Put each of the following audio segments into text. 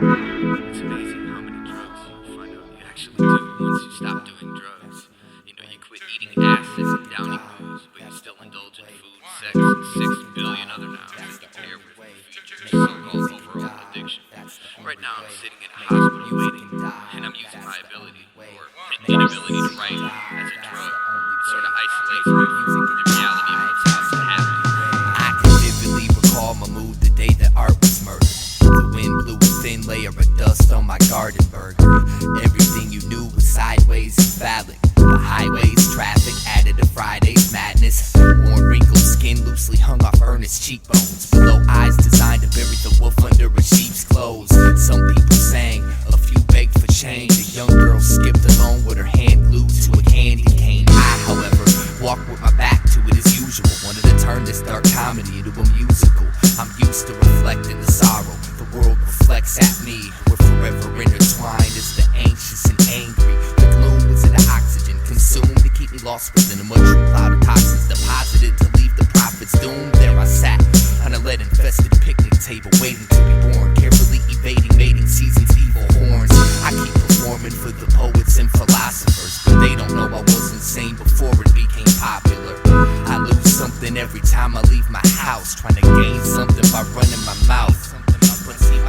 It's amazing how many drugs you find out you actually do once you stop doing drugs. You know, you quit eating acids and downing booze, but you still indulge in food, sex, and 6 billion other nouns that compare with the features so-called overall addiction. Right now I'm sitting in a hospital waiting, and I'm using my ability, or inability to write as a drug. It sort of isolates me from the reality of what's about to happen. I can vividly recall my mood the day that art was murdered. The wind blew a thin layer of dust on my garden burger. Everything you knew was sideways and phallic. The highways, traffic added to Friday's madness. Worn, wrinkled skin loosely hung off earnest cheekbones. Below eyes designed to bury the wolf under a sheep's clothes. Some people sang, a few begged for change. A young girl skipped along with her hand glued to a candy cane. I, however, walked with my back to it as usual. Wanted to turn this dark comedy into a musical. I'm used to reflecting the sorrow. The world reflects at me. We're forever intertwined as the anxious and angry. The gloom was in the oxygen consumed to keep me lost within a mushroom cloud of toxins deposited to leave the prophets doomed. There I sat on a lead-infested picnic table waiting to be born, carefully evading mating season's evil horns. I keep performing for the poets and philosophers, but they don't know I was insane before it became popular. I lose something every time I leave my house, trying to gain something by running my mouth.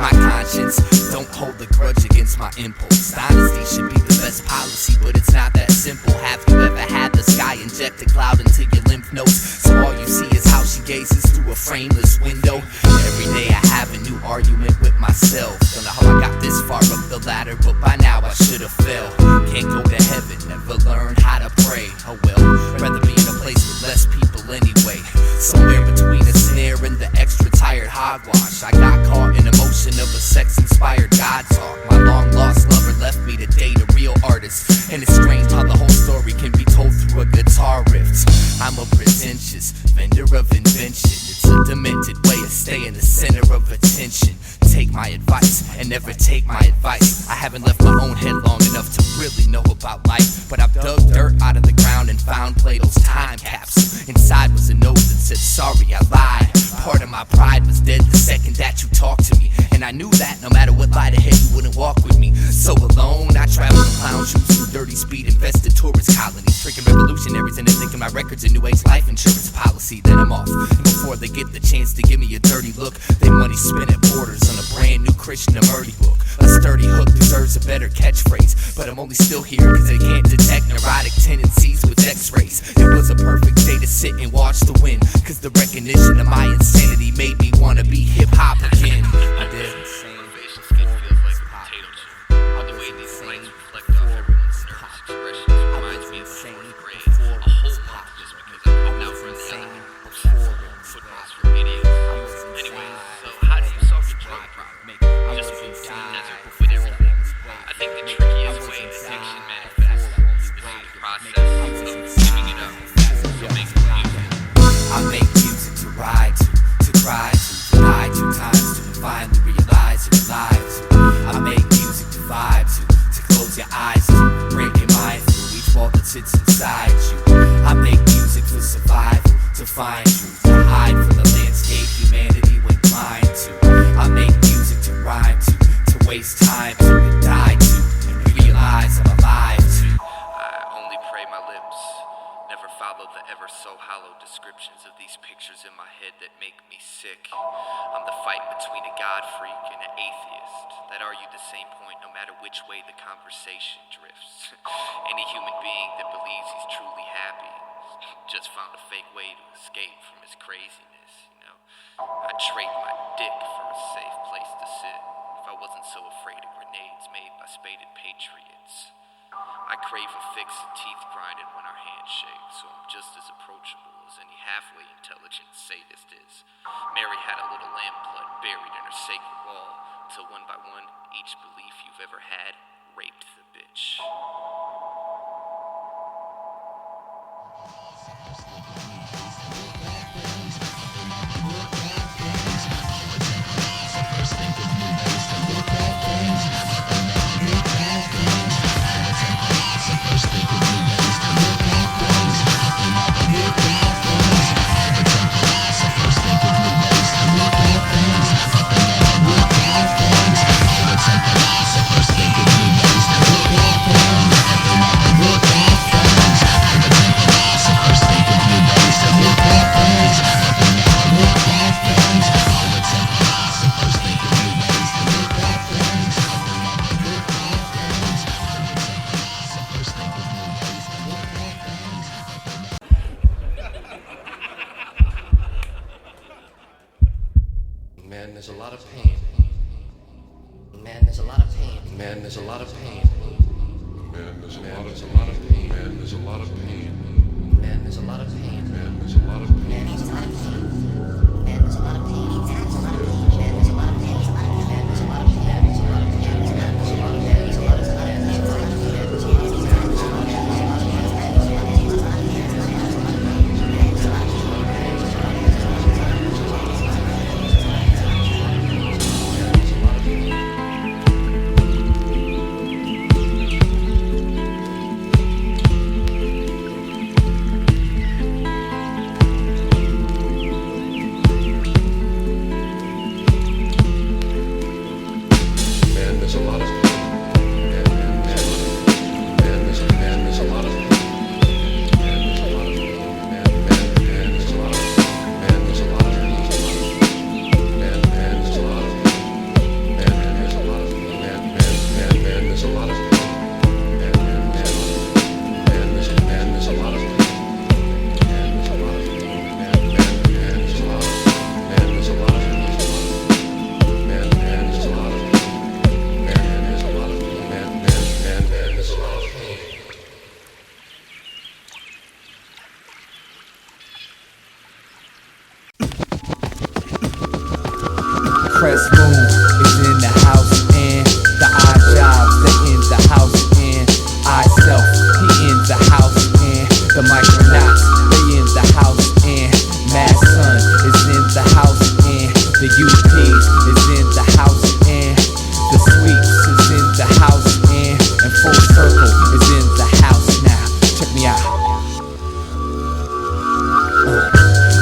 My conscience don't hold a grudge against my impulse. Honesty should be the best policy, but it's not that simple. Have you ever had the sky inject a cloud into your lymph nodes, so all you see is how she gazes through a frameless window? Every day I have a new argument with myself. Don't know how I got this far up the ladder, but by now I should have fell. Can't go to heaven, never learn how to pray. Oh well, rather be in a place with less people anyway. Somewhere between a snare and the extra tired hogwash, I got caught in emotion of a sex-inspired God talk. My long-lost lover left me to date a real artist, and it's strange how the whole story can be told through a guitar riff. I'm a pretentious vendor of invention. It's a demented way of staying the center of attention. Take my advice and never take my advice. I haven't left my own head long enough to really know about life, but I've dug dirt out of the ground and found Plato's time capsule. Inside was a note that said, sorry, I lied. Part of my pride was dead the second that you talked to me, and I knew that no matter what lied ahead you wouldn't walk with me. So alone I traveled in clown shoes through dirty speed infested tourist colonies, tricking revolutionaries into thinking my record's a new age life insurance policy. Then I'm off, and before they get the chance to give me a dirty look, they money spent at Borders on a brand new Krishnamurti book. A sturdy hook deserves a better catchphrase, but I'm only still here cause they can't detect neurotic tendencies with x-rays. It was a perfect day to sit and watch the wind, cause the recognition of my insanity made me wanna be hip-hop again. I did. Motivation skin feels like a potato chip. All the way these lights reflect off everyone's nervous expressions reminds me of the 4th grade. A whole month just because I couldn't outrun the element. Football's for idiots. Anyways, so how do you solve your drug problem? Just move to the desert with everything. I think the trickiest way addiction manifests is through the process of giving it up. So make music. I make music to ride to cry to die 2 times to finally realize you're alive to. I make music to vibe to close your eyes to, break your mind through each wall that sits inside you. I make music for survival, to find truth, to hide from the landscape humanity went blind to. I make music to rhyme to waste time to die to, and realize I'm alive to. I only pray my lips never follow the ever so hollow descriptions of these pictures in my head that make me sick. I'm the fight between a god freak and an atheist that argue the same point no matter which way the conversation drifts. Any human being that believes he's truly happy just found a fake way to escape from his craziness, you know. I'd trade my dick for a safe place to sit if I wasn't so afraid of grenades made by spaded patriots. I crave a fix and teeth grinding when our hands shake, so I'm just as approachable as any halfway intelligent sadist is. Mary had a little lamb blood buried in her sacred wall, till one by one, each belief you've ever had raped the bitch. Time Man, there's a lot of pain. Man, there's a lot of pain. Man, there's a lot of pain. Man, there's a lot of pain. Man, there's a lot of pain. Man, there's a lot of pain. Man, there's a lot of pain. Man, there's a lot of pain. Man, there's a lot of pain. Man, there's a lot of pain. Man, there's a lot of pain. Man, there's a lot of pain. Man, there's a lot of pain. Press Moon is in the house and the eye jobs, they in the house and I self, he in the house and the micronauts, they in the house and Mad Sun is in the house and the UPs is in the house and the Sweeps is in the house and Full Circle is in the house now. Check me out.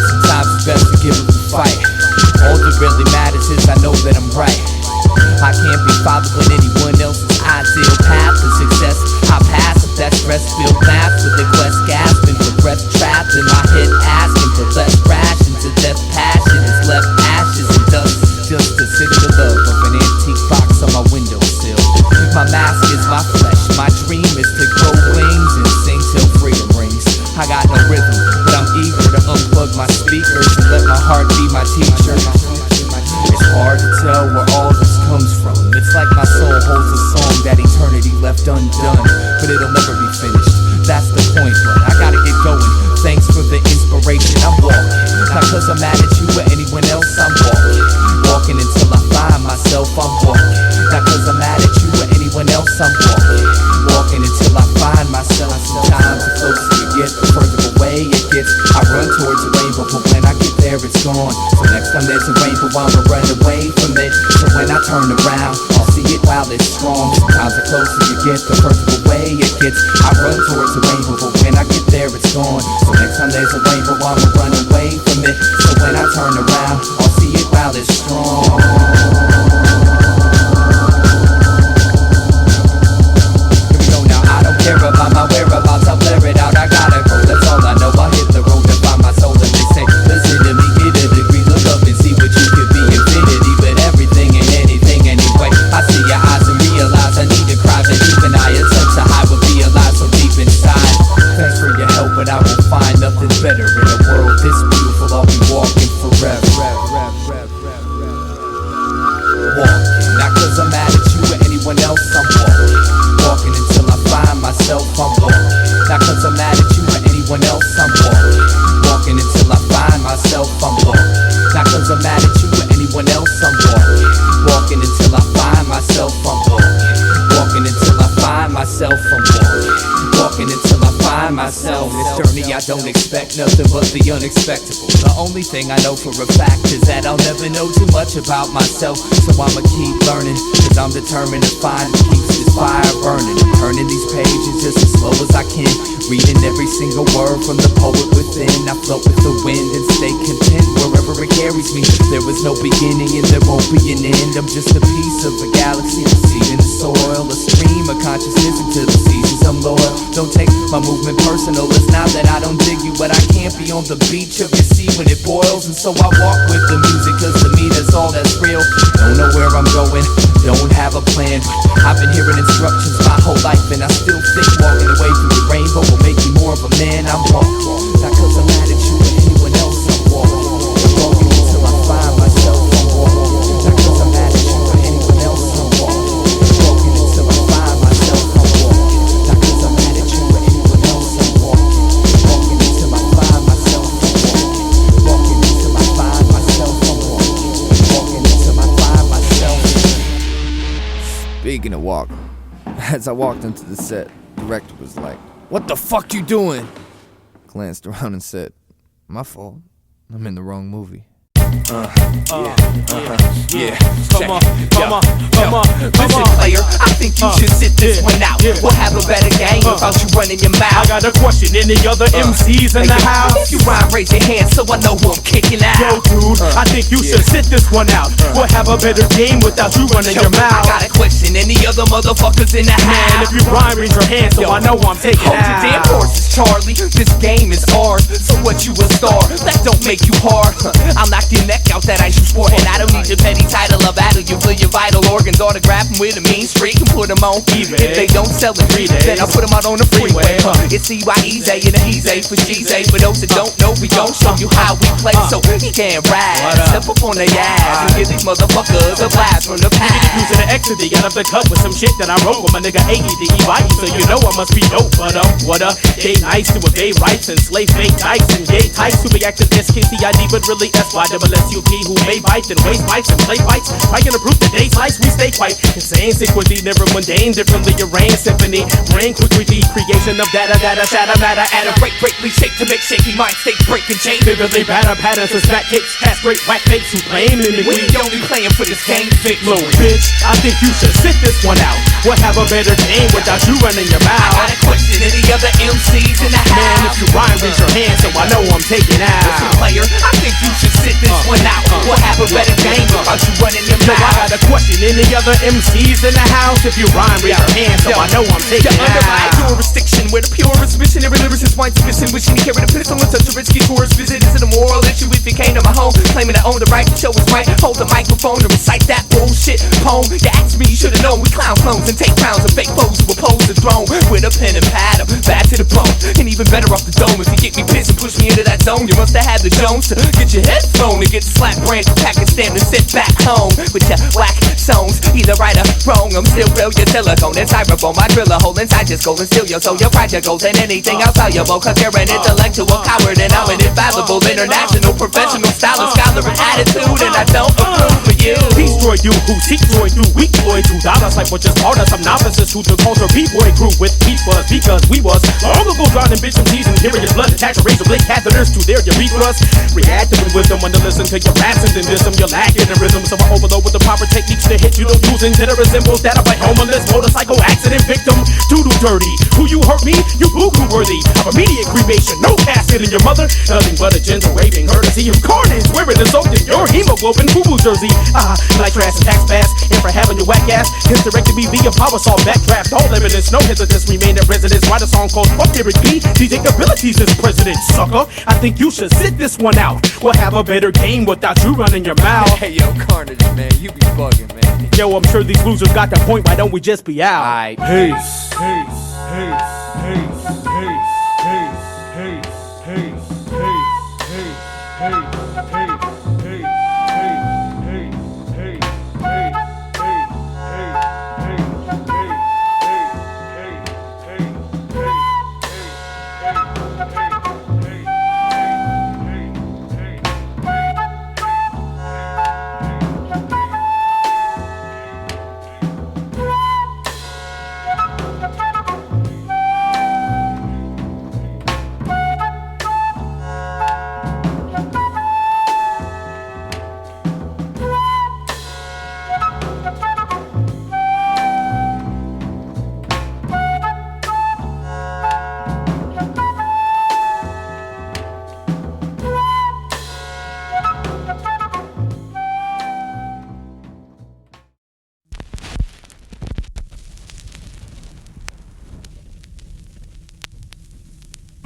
Sometimes it's best to give up the fight. All that really matters is I know that I'm right. I can't be followed on anyone else's ideal path to success. I pass if that stress-filled math with the quest gasping for breath trapped in my head, asking for less ration to death. Passion is left ashes and dust, just to sit the love of an antique box on my windowsill. My mask is my flesh, my dream is to grow wings and sing till freedom rings. I got no rhythm, but I'm eager to unplug my speakers and let my heart be my teacher. It's hard to tell where all this comes from. It's like my soul holds a song that eternity left undone, but it'll never be finished. That's the point, but I gotta get going. Thanks for the inspiration, I'm walking. Not cause I'm mad at you or anyone else, I'm walking. Walking until I find myself, I'm walking. Not cause I'm mad at you or anyone else, I'm walking. Walking until I find myself. Sometimes the closer you get, the further away it gets. I run towards the rainbow, but when I get there it's gone. So next time there's a rainbow, I'ma run away from it. So when I turn around, I'll see it while it's strong. Sometimes the closer you get, the further away it gets. I run towards the rainbow, but when I get there it's gone. So next time there's a rainbow, I'ma run away from it. So when I turn around, I'll see it while it's strong. Care about my whereabouts, I'll blur it out, I gotta go, that's all I know. I hit the road to find my soul and they say, listen to me, get a degree, look up and see what you could be. Infinity, but everything ain't anything anyway. I see your eyes and realize I need to cry that you and I attempt to hide what be alive so deep inside. Thanks for your help, but I will find nothing better in a world this beautiful. I'll be walking forever. Walking, not cause I'm mad at you or anyone else, I'm walking. Walking until I find myself, I'm walking. Not cause I'm mad at you or anyone else, I'm walking. Walking until I find myself, I'm walking. Not cause I'm mad at you or anyone else, I'm walking. Walking until I find myself, I'm walking. Walking until I find myself, I'm walking. Walking until I find myself. This journey I don't expect nothing but the unexpected. The only thing I know for a fact is that I'll never know too much about myself. So I'ma keep learning, cause I'm determined to find what keeps this fire burning. I'm turning these pages just as slow as I can, reading every single word from the poet within. I float with the wind and stay content wherever it carries me. There was no beginning and there won't be an end. I'm just a piece of a galaxy, a seed in the soil, a stream of consciousness into the seasons I'm loyal. Don't take my movement personal, it's not that I don't dig you, but I can't be on the beach of your sea when it boils. And so I walk with the music, cause to me that's all that's real. Don't know where I'm going, don't have a plan, but I've been hearing instructions my whole life, and I still think walking away from the rainbow will make me more of a man. I'm walking, not cause I'm mad at you or anyone else, I'm walking. Walking until I find myself, I'm walking. Not cause I'm mad at you or anyone else, I'm walking. Walking Speaking of walk, as I walked into the set, the director was like, "What the fuck you doing?" Glanced around and said, "My fault. I'm in the wrong movie." Yeah. Come on. Listen, player, I think you should sit this one out. We'll have a better game without you running your mouth. I got a question. Any other MCs in the house? If you rhyme, raise your hand so I know who I'm kicking out. Yo, dude, I think you should sit this one out. We'll have a better game without you running your mouth. I got a question. Any other motherfuckers in the house? Man, if you rhyme, raise your hand so I know who I'm taking Hold your damn horses, Charlie. This game is ours. So what, you a star? That don't make you hard. I'll knock your neck out that ice you sport. And I don't need your petty title of battle. You feel your vital organs, autograph them with a mean streak and put them on eBay. If they don't sell in 3 days, then I'll put them out on the freeway. It's Eyedeamusic and Eyedea's for G's. For those that don't know, we gon' show you how we play so he can't ride. Step up on the ass and give these motherfuckers a blast from the past. Using the X to the out of the cut with some shit that I wrote with my nigga Eyedea, so you know I must be dope. But what up? Gay nice to a gay rights and slave fake dykes and gay types who be acting SKCID but really SYSSUP who may bite and waste bites and play fights. I can approve the day slice, we stay quite insane. Sequency, never mundane, differently arranged symphony. Brain quick with the creation of data, shadow matter. At a break, we shake to make shaky minds stay breaking chains. Vividly batter patterns and smack kicks, castrate whack fakes who claim we only playing for this game, Vic Louis. Bitch, I think you should sit this one out. We'll have a better game without you running your mouth. I got a question, any other MCs in the house? Man, if you rhyme, raise your hand so I know I'm taking out. Listen, player, I think you should sit this one out. We'll have a better game without you running your mouth. I got a question, any other MCs in the house? If you rhyme, raise your hand so I know I'm taking out. Under my jurisdiction, where the purest missionary lyricist wines ambition, wishing to carry the pistol and such a risky tourist visit. Is it a moral issue if you came to my home, claiming to own the right to show his right, hold the microphone to recite that bullshit poem? You asked me, you should've known we clown clones and take crowns and fake foes who oppose the throne with a pen and pad, back to the bone, and even better off the dome. If you get me pissed and push me into that zone, you must have had the Jones to get your head thrown and get slapped brand Pakistan and sit back home with your whack songs. Either right or wrong, I'm still real, your silicone and styrofoam. My driller hole inside just go and steal your soul. Your project goes and anything else valuable, cause you're an intellectual coward and I'm an infallible international professional stylist, scholar and attitude, and I don't approve of you. Destroy you who seek joy through weak boy $2 like what just taught us. Some novices who took culture B-boy crew with beat was because we was long ago drowning bitch and teasing, hearing your blood attach a razor blade catheters to their urethras. Reacting with wisdom when to listen to your raps and then dism. You're lacking in rhythm, so I overload with the proper techniques to hit you. Don't using that resembles that of a homeless motorcycle accident victim. Doodle dirty, who you hurt me? You boo-boo worthy of immediate cremation. No casket in your mother, nothing but a gentle waving courtesy of carnage. Wearing the soaked in your hemoglobin boo-boo jersey. Like trash and tax pass, and for having your whack ass his directed me via power saw backdraft. All evidence, no hesitance, remain at residence. Write a song called Fuck Derek B. DJ abilities is president, sucker. I think you should sit this one out. We'll have a better game without you running your mouth. Hey yo, Carnage, man, you be bugging, man. Yo, I'm sure these losers got the point. Why don't we just be out? Alright. Peace.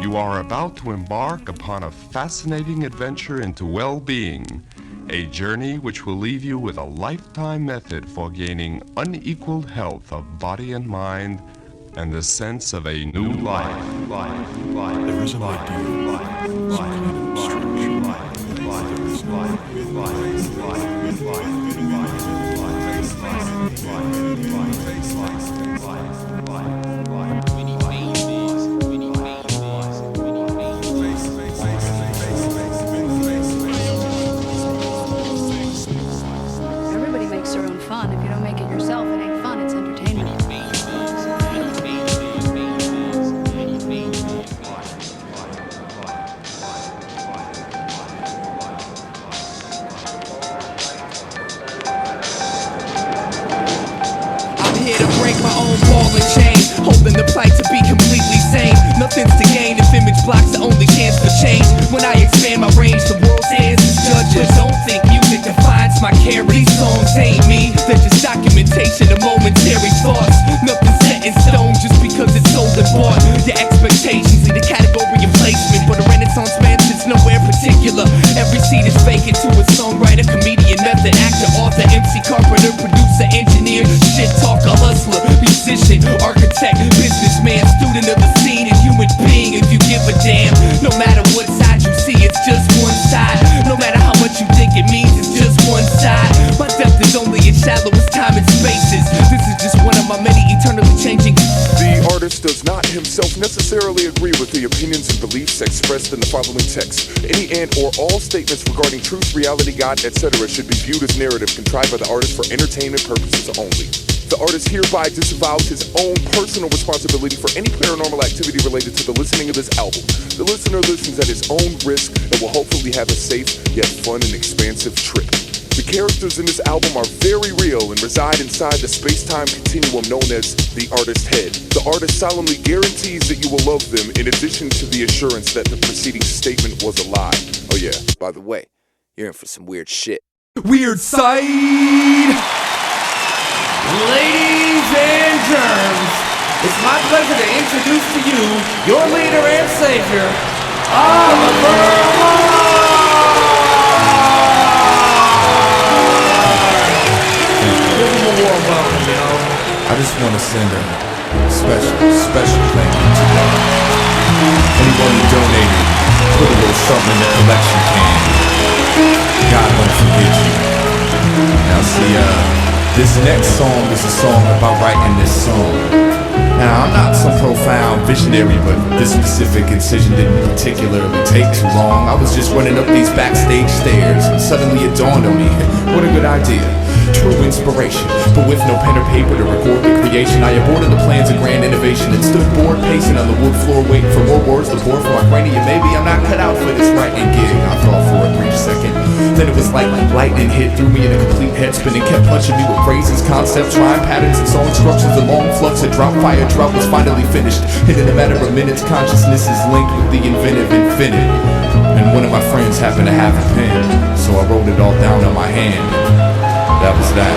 You are about to embark upon a fascinating adventure into well-being, a journey which will leave you with a lifetime method for gaining unequaled health of body and mind and the sense of a new life. There is an ideal, some kind of structure. There is life. Everybody makes their own fun. If you don't make it yourself, it ain't fun, it's entertainment. I'm here to break my own ball and chain, holding the plight to be completely sane. Nothing's to gain if image blocks the only chance for change. When I expand my range, the world's answers judges. Don't think music defines my carry. These songs ain't me, they're just documentation of momentary thoughts. Nothing's set in stone just because it's sold and bought. Your expectations lead a category of placement, but a renaissance man sits nowhere particular. Every seat is vacant to a songwriter, comedian, method actor, author, MC, carpenter, producer, engineer, shit talker, hustler, musician, architect, businessman, student of the scene, and human being. If you give a damn, no matter what side you see, it's just one side. No matter how much you think it means, it's just one side. My depth is only as shallow as time and spaces. This is just one of my many eternally changing. The artist does not himself necessarily agree with the opinions and beliefs expressed in the following text. Any and or all statements regarding truth, reality, God, etc. should be viewed as narrative contrived by the artist for entertainment purposes only. The artist hereby disavows his own personal responsibility for any paranormal activity related to the listening of this album. The listener listens at his own risk and will hopefully have a safe, yet fun and expansive trip. The characters in this album are very real and reside inside the space-time continuum known as the artist's head. The artist solemnly guarantees that you will love them, in addition to the assurance that the preceding statement was a lie. Oh yeah, by the way, you're in for some weird shit. Weird side! Ladies and germs, it's my pleasure to introduce to you your leader and savior, Oliver. I just want to send a special thank you to anyone who donated, put a little something in the collection can. God won't forget you. Now see, this next song is a song about writing this song. Now, I'm not some profound visionary, but this specific incision didn't particularly take too long. I was just running up these backstage stairs, and suddenly it dawned on me, what a good idea. True inspiration, but with no pen or paper to record the creation, I aborted the plans of grand innovation and stood bored pacing on the wood floor waiting for more words to pour from my cranium. Maybe I'm not cut out for this writing gig, I thought for a brief second. Then it was like lightning hit, threw me in a complete head spin and kept punching me with phrases, concepts, rhyme patterns, and song instructions. The long flux of drop fire drought was finally finished, and in a matter of minutes, consciousness is linked with the inventive infinite. And one of my friends happened to have a pen, so I wrote it all down on my hand. That was that.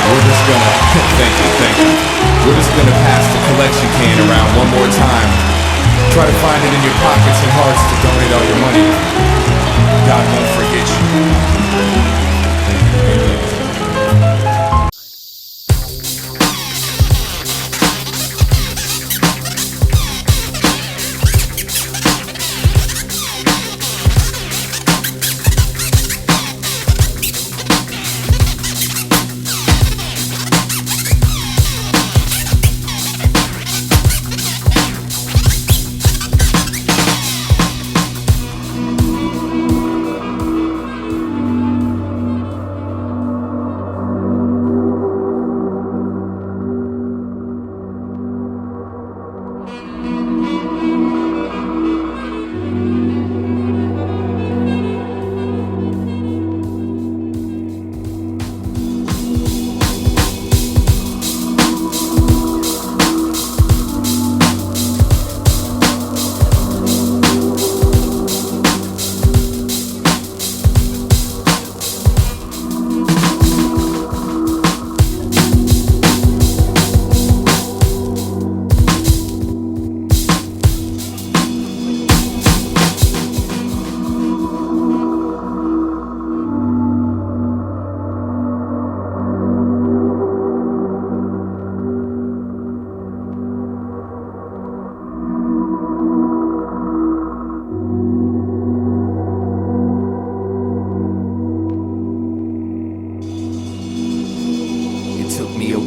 We're just gonna, thank you. We're just gonna pass the collection can around one more time. Try to find it in your pockets and hearts to donate all your money. God won't forget you. Thank you.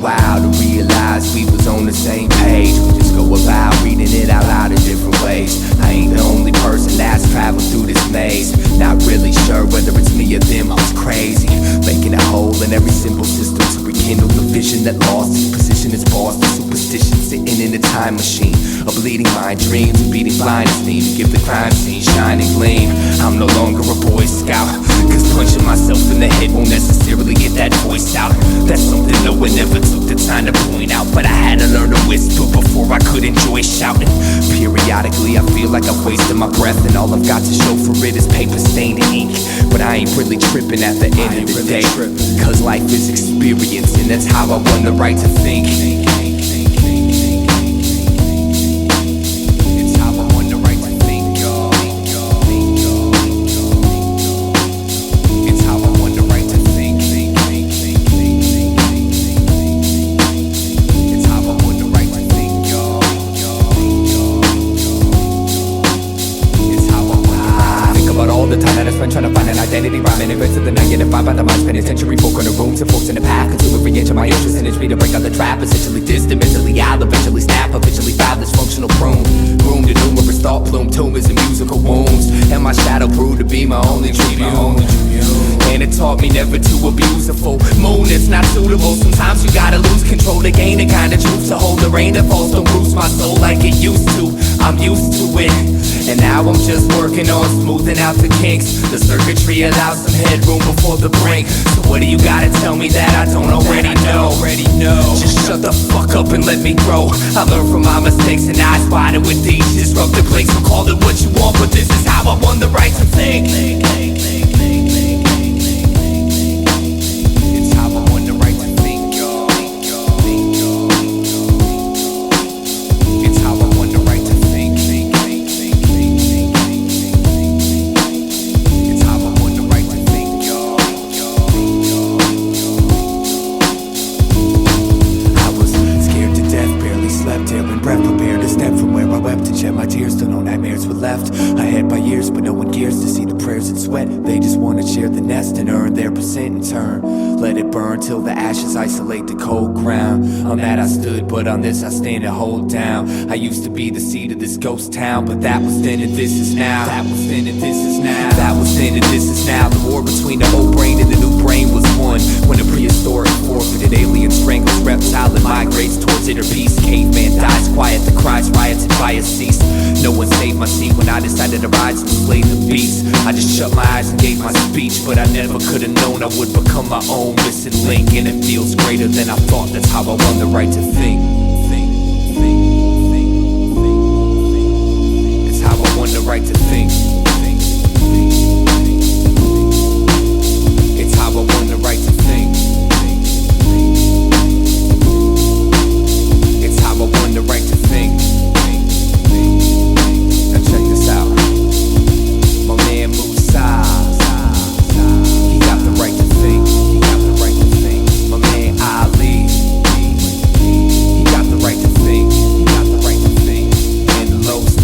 while to realize we was on the same page. We just go about reading it out loud in different ways. I ain't the only person that's traveled through this maze. Not really sure whether it's me or them, I was crazy, making a hole in every simple system to rekindle the vision that lost its position as boss. The superstition sitting in a time machine, a bleeding mind, dreams and beating blind as me to give the crime scene shining gleam. I'm no longer a Boy Scout, cause punching myself in the head won't necessarily get that voice out. That's something no one ever took the time to point out, but I had to learn to whisper before I could enjoy shouting. Periodically I feel like I've wasted my breath, and all I've got to show for it is paper stained ink. But I ain't really tripping at the end of the day, cause life is experience, and that's how I won the right to think. It's how I won the right to think, y'all. It's how I won the right to think. It's how I won the right to think, y'all. It's how I won the right to think. About all the time that I spent trying to find an identity, rhyming events of the negative vibe by the mind, penitentiary folk in the rooms and folks in the path, consume every inch of my interest and it's me to break out the trap. Essentially distant, mentally I'll eventually snap, eventually fabulous, functional prune. Room to numerous thought plume, tumors and musical wounds, and my shadow proved to be my only tribune. And it taught me never to abuse a full moon, it's not suitable. Sometimes you gotta lose control to gain the kind of truth, to hold the rain that falls don't bruise my soul like it used to. I'm used to it, and now I'm just working on smoothing out the kinks. The circuitry allows some headroom before the brink. So what do you gotta tell me that I don't already know? Just shut the fuck up and let me grow. I learned from my mistakes and I spotted with these disruptive plates. So call it what you want, but this is how I won the right to think. It's how I won the right to think, y'all. It's how I won the right to think. It's how I won the right to think, y'all. I was scared to death, barely slept, air and breath, prepared to step from where I wept and shed my tears till no nightmares were left. I had my years, but no one cares to see the prayers and sweat. They just want to share the nest and earn their percent in turn. Let it burn till the ashes isolate the cold ground. On that I stood, but on this I stand and hold down. I used to be the seed of this ghost town, but that was then and this is now. That was then and this is now. That was then and this is now. The war between the old brain and the new brain was won when the prehistoric forfeited alien strangles reptile and migrates towards inner peace. Caveman dies quiet, the cries, riots and fires cease. No one saved my seat when I decided to rise and slay the beast. I just shut my eyes and gave my speech, but I never could have known I would become my own missing link. And it feels greater than I thought, that's how I won the right to think. It's how I won the right to think. It's how I won the right to think. It's how I won the right to think. Now check this out. My man Musa, he got the right to think. He got the right to think. My man Ali, he got the right to think. He got the right to think. And the Los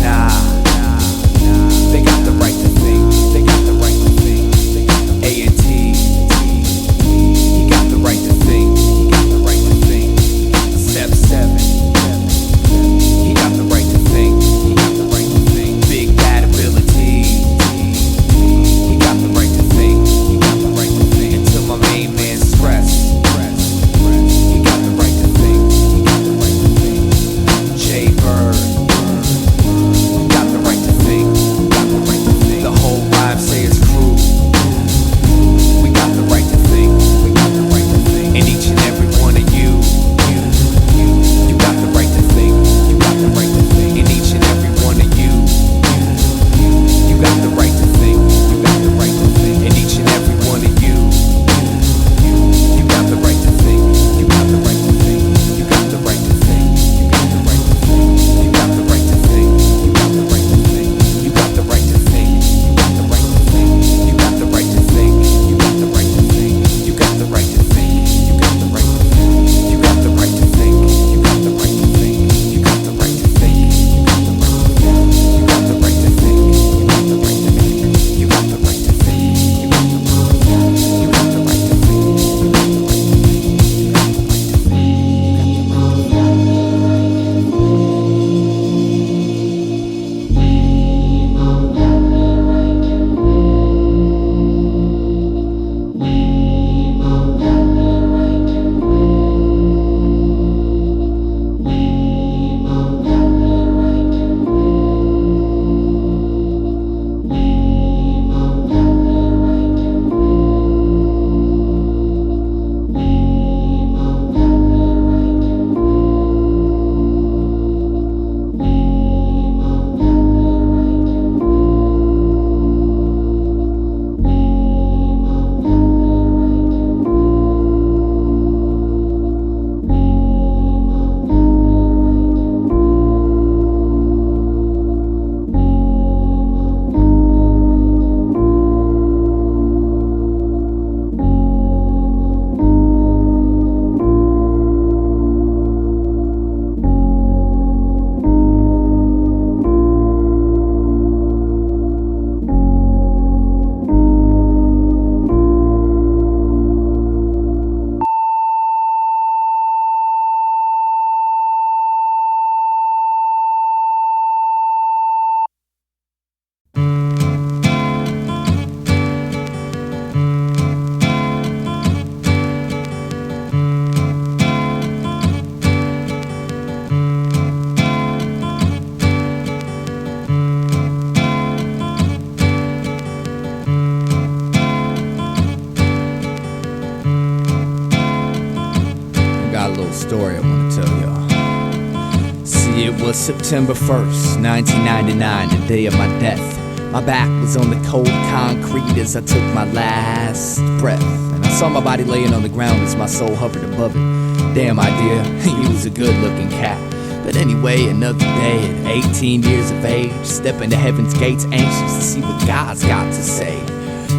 story I want to tell y'all. See, it was September 1st, 1999, the day of my death. My back was on the cold concrete as I took my last breath, and I saw my body laying on the ground as my soul hovered above it. Damn, Eyedea, he was a good-looking cat. But anyway, another day at 18 years of age, stepping to heaven's gates, anxious to see what God's got to say.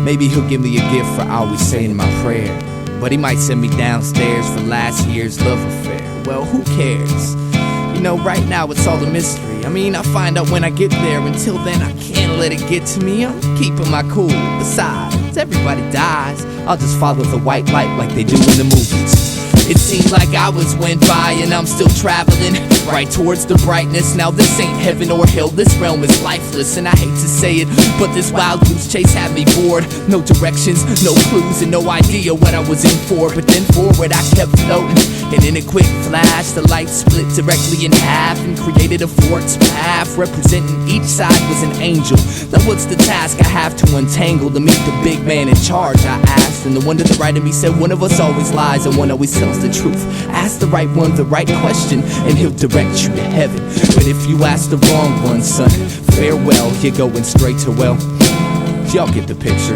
Maybe he'll give me a gift for always saying my prayer, but he might send me downstairs for last year's love affair. Well, who cares? You know, right now it's all a mystery. I mean, I'll find out when I get there. Until then, I can't let it get to me. I'm keeping my cool. Besides, everybody dies. I'll just follow the white light like they do in the movies. It seems like hours went by and I'm still traveling right towards the brightness. Now this ain't heaven or hell, this realm is lifeless. And I hate to say it, but this wild goose chase had me bored. No directions, no clues, and no idea what I was in for. But then forward I kept floating, and in a quick flash the light split directly in half and created a forked path. Representing each side was an angel. Now what's the task I have to untangle to meet the big man in charge, I asked. And the one to the right of me said, one of us always lies and one always tells the truth. Ask the right one the right question and he'll direct you to heaven. But if you ask the wrong one, son, farewell, you're going straight to well. Y'all get the picture.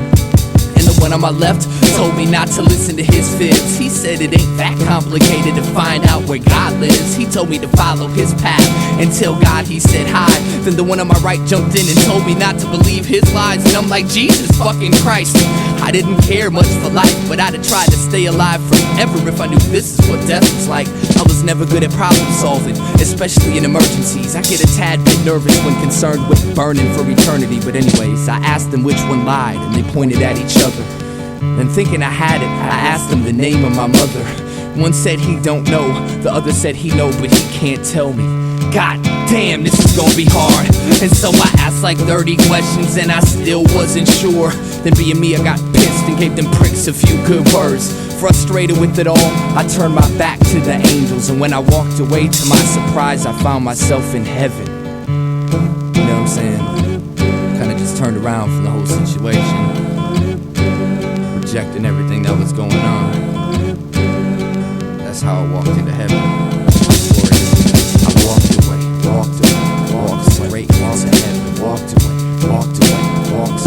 And the one on my left told me not to listen to his fibs. He said it ain't that complicated to find out where God lives. He told me to follow his path and tell God he said hi. Then the one on my right jumped in and told me not to believe his lies. And I'm like, Jesus fucking Christ. I didn't care much for life, but I'd have tried to stay alive forever if I knew this is what death was like. I was never good at problem solving, especially in emergencies. I get a tad bit nervous when concerned with burning for eternity. But anyways, I asked them which one lied, and they pointed at each other. And thinking I had it, I asked them the name of my mother. One said he don't know, the other said he know, but he can't tell me. God damn, this is gonna be hard. And so I asked like 30 questions and I still wasn't sure. Then being me, I got pissed and gave them pricks a few good words. Frustrated with it all, I turned my back to the angels. And when I walked away, to my surprise, I found myself in heaven. You know what I'm saying? Kinda just turned around from the whole situation, rejecting everything that was going on. That's how I walked into heaven. My story is, I walked away, walked straight into heaven, walked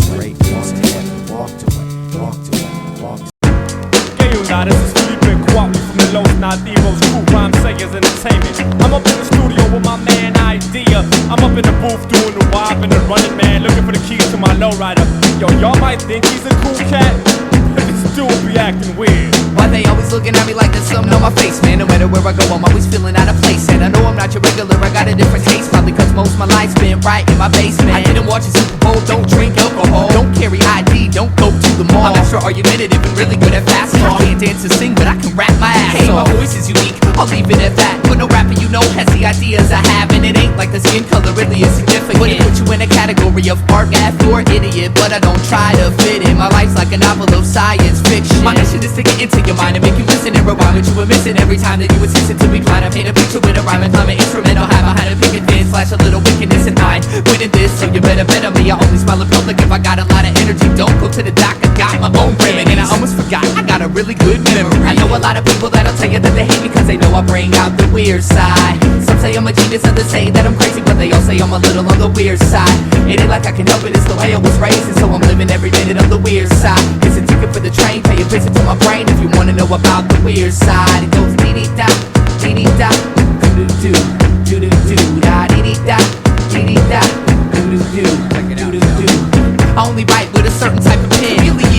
straight into heaven, walked away. Hey, you know, this is Felipe Kwame from the Los Nativos Crew, Rhyme Sayers Entertainment. I'm up in the studio with my man Eyedea. I'm up in the booth doing the wild and the running man, looking for the keys to my lowrider. Yo, y'all might think he's a cool cat, but this dude be acting weird. Why they always looking at me like there's something on my face, man? No matter where I go, I'm always feeling out of place. And I know I'm not your regular, I got a different taste. Probably cause most of my life's been right in my basement. I didn't watch a Super Bowl, don't drink alcohol, don't carry ID, don't go to the mall. I'm extra argumentative and really good at basketball. I can't dance or sing, but I can rap my ass off. My voice is unique, I'll leave it at that. But no rapper you know has the ideas I have. And it ain't like the skin color really is significant. Wouldn't put you in a category of art, math, or idiot, but I don't try to fit in. My life's like a novel of science fiction. My mission is to get into your mind and make you listen and rewind what you were missing every time that you insisted to be blind. I paint a picture with a rhyme and climb an instrumental, have behind a picket fence, flash a little wickedness in mind. Winning this, so you better bet on me. I only smile in public if I got a lot of energy. Don't go to the doc, I got my own remedy. And I almost forgot, I got a really good memory. I know a lot of people that'll tell you that they hate me cause they know I bring out the weird side. Some say I'm a genius, others say that I'm crazy, but they all say I'm a little on the weird side. It ain't like I can help it, it's the way I was raised, and so I'm living every minute on the weird side. It's a ticket for the train, pay a visit to my brain if you wanna know about the weird side. It goes dee-dee-da, dee-dee-da, doo-doo-doo, doo-doo-doo, da dee-dee-da, dee-dee-da, doo-doo-doo, doo-doo-doo. I only write with a certain type of pen.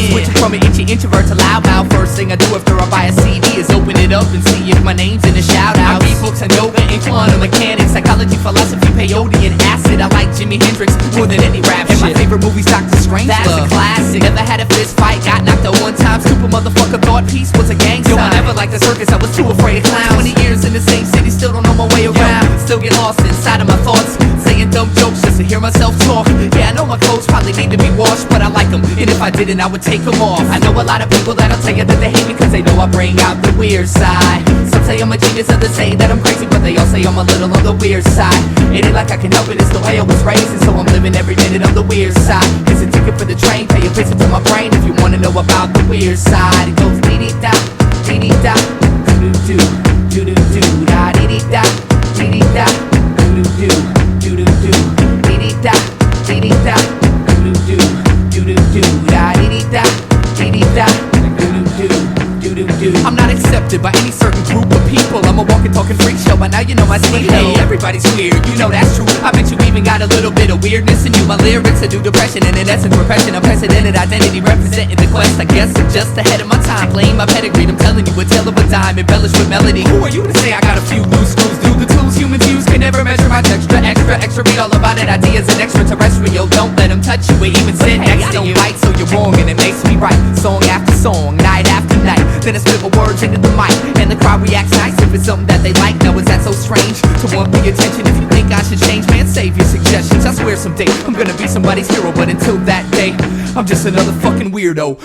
Switching from an itchy introvert to loudmouth. First thing I do after I buy a CD is open it up and see if my name's in the shout-out. I read books on yoga and quantum mechanics, psychology, philosophy, peyote, and acid. I like Jimi Hendrix more than any rap shit. And my favorite movie's Dr. Strangelove. That's a classic. Never had a fist fight, got knocked out one time. Stupid motherfucker thought peace was a gang sign. Yo, I never liked the circus, I was too afraid of clowns. 20 years in the same city, still don't know my way around. Still get lost inside of my thoughts, saying dumb jokes just to hear myself talk. Yeah, I know my clothes probably need to be washed, but I like them, and if I didn't, I would take them off. I know a lot of people that'll tell you that they hate me cause they know I bring out the weird side. Some say I'm a genius, others say that I'm crazy, but they all say I'm a little on the weird side. It ain't like I can help it, it's the way I was raised, and so I'm living every minute on the weird side. It's a ticket for the train, pay a visit to my brain if you wanna know about the weird side. It goes dee-dee-da, dee-dee-da, doo-doo-doo, do do do da dee dee da do do do do do do dee dee da do do do do do da dee dee da do do do. I'm not accepted by any certain group of people. I'm a walking, talking freak show, but now you know my speed. Hey, everybody's weird, you know that's true. I bet you even got a little bit of weirdness in you. My lyrics are due depression, and in essence repression. Unprecedented identity representing the quest. I guess I'm just ahead of my time, playing my pedigree. I'm telling you a tale of a dime, embellished with melody. Who are you to say I got a few loose screws? Do the tools humans use can never measure my texture. Extra, read all about it. Ideas and extraterrestrial. Don't let them touch you or even sit next to you. Right, so you're wrong, and it makes me right. Song after song, night after night. Then I spit my words into the mic, and the crowd reacts nice if it's something that they like. Now is that so strange to want the attention? If you think I should change, man, save your suggestions. I swear someday I'm gonna be somebody's hero, but until that day, I'm just another fucking weirdo.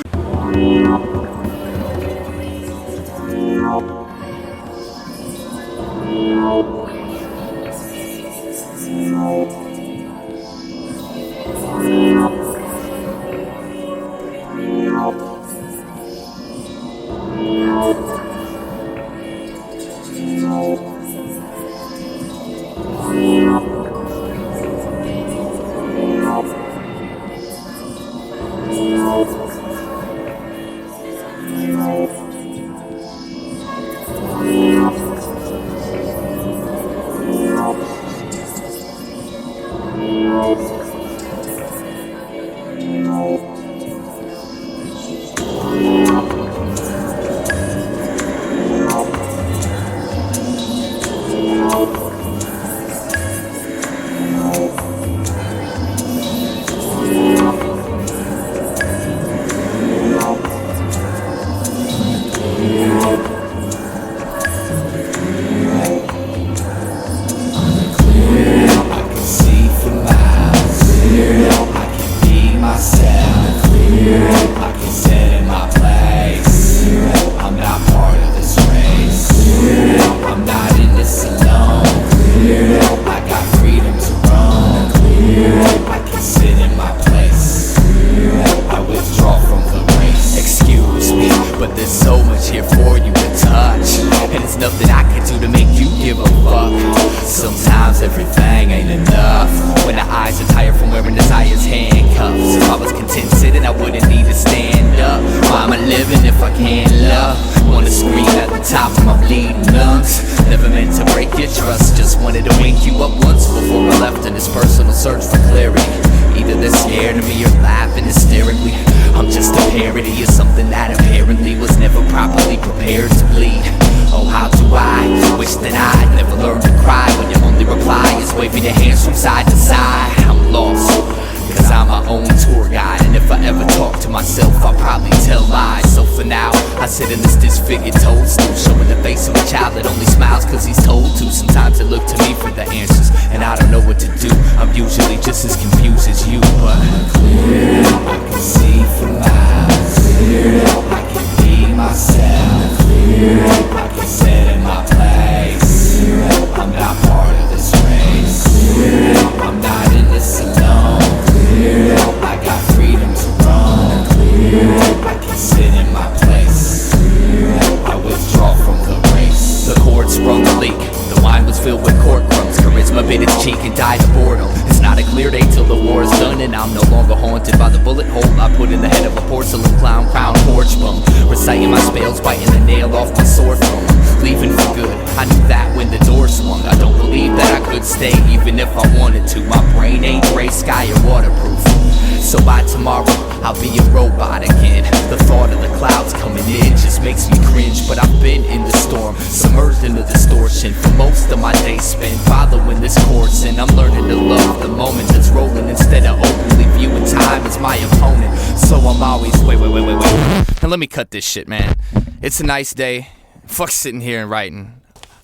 Let me cut this shit, man. It's a nice day. Fuck sitting here and writing.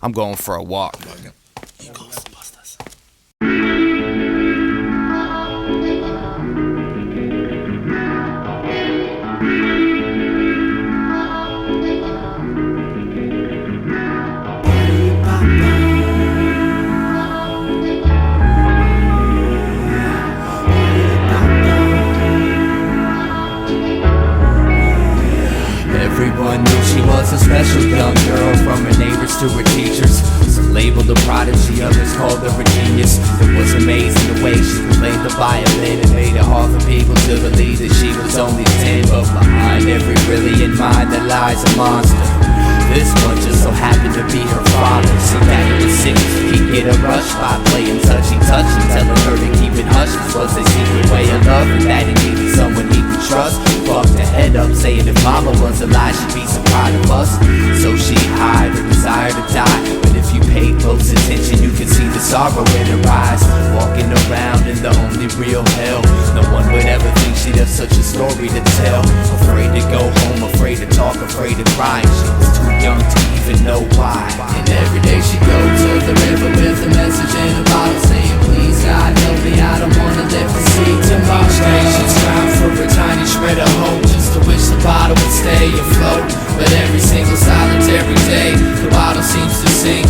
I'm going for a walk. Everyone knew she was a special young girl, from her neighbors to her teachers. Some labeled a prodigy, others called her a genius. It was amazing the way she could play the violin. It made it hard for people to believe that she was only 10, but behind every brilliant mind there lies a monster. This one just so happened to be her father. See, daddy was sick, he'd get a rush by playing touchy-touch and telling her to keep it hush. This was a secret way of love, and daddy needed someone he could trust. Fucked her head up, saying if mama was alive, she'd be so proud of us. So she hid her desire to die, but if you paid close attention, you could see the sorrow in her eyes. Walking around in the only real hell, no one would ever think she'd have such a story to tell. Afraid to go home, afraid to talk, afraid to cry. She was too young to even know why. And every day she'd go to the river with a message in a bottle saying, please God help me, I don't wanna live to see tomorrow. Each day she'd strive for a tiny shred of hope, just to wish the bottle would stay afloat. But every single solitary day, the bottle seems to sink.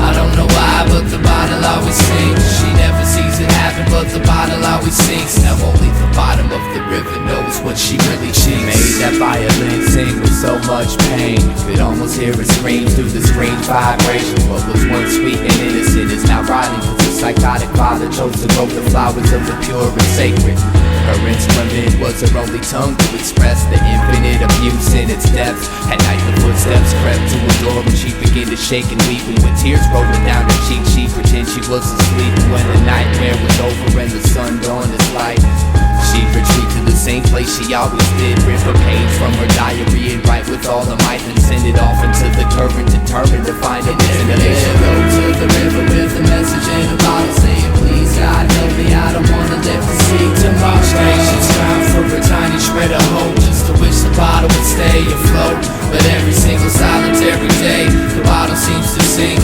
I don't know why, but the bottle always sinks. She never sees it happen, but the bottle always sinks. Now only the bottom of the river knows what she really thinks. She made that violin sing with so much pain, you could almost hear her scream through the strange vibration. What was once sweet and innocent is now rotting, cause the psychotic father chose to grow the flowers of the pure and sacred. Her instrument was her only tongue to express the infinite abuse in its depths. At night the footsteps crept to her door and she began to shake and weep, and with tears rolling down her cheek she pretended she was asleep. And when the nightmare was over and the sun dawned its light, she'd retreat to the same place she always did, rip a page from her diary and write with all her might, and send it off into the current, determined to find an destination. Go to the river with a message in a bottle saying, please God help me, I don't wanna live to see tomorrow. Each day she'd strive for a tiny shred of hope, just to wish the bottle would stay afloat. But every single solitary day, the bottle seems to sink.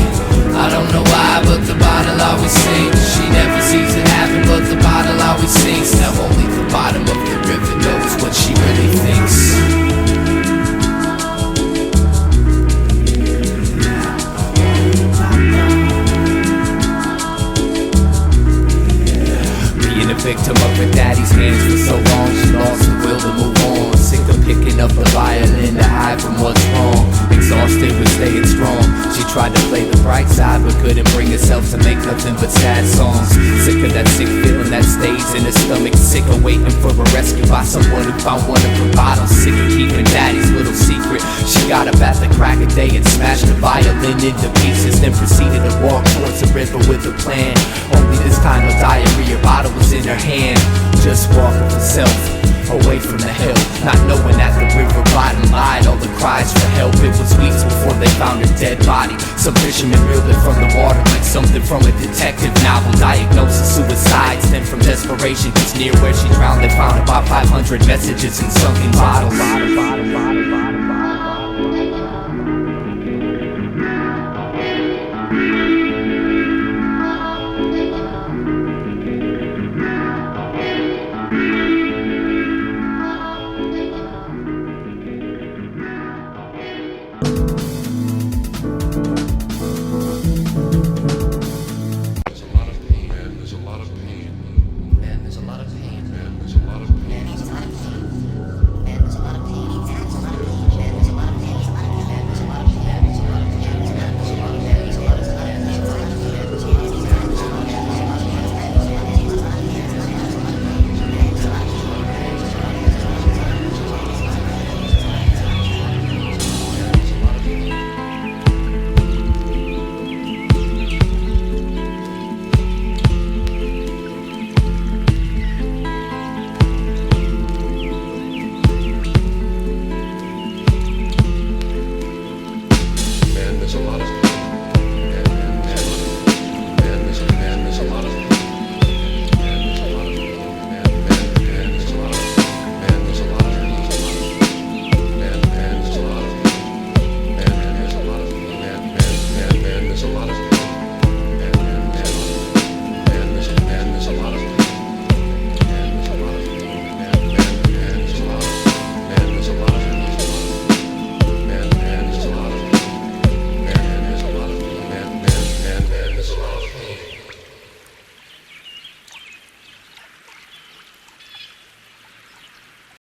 I don't know why, but the bottle always sinks. She never sees it happen, but the bottle always sinks. Now only the bottom of the river knows what she really thinks. Being a victim of her daddy's hands for so long, she lost the will to move on. Sick of picking up the violin to hide from what's wrong. Exhausted with staying strong, she tried to play the bright side, but couldn't bring herself to make nothing but sad songs. Sick of that sick feeling that stays in her stomach. Sick of waiting for a rescue by someone who found one of her bottles. Sick of keeping daddy's little secret. She got up at the crack of day and smashed the violin into pieces, then proceeded to walk towards the river with a plan. Only this time her diarrhea bottle was in her hand, just walking for self, away from the hill, not knowing that the river bottom lied all the cries for help. It was weeks before they found her dead body. Some fishermen reeled it from the water like something from a detective novel. Diagnosis suicide stemmed from desperation, cause near where she drowned they found about 500 messages in sunken bottles. There's a lot of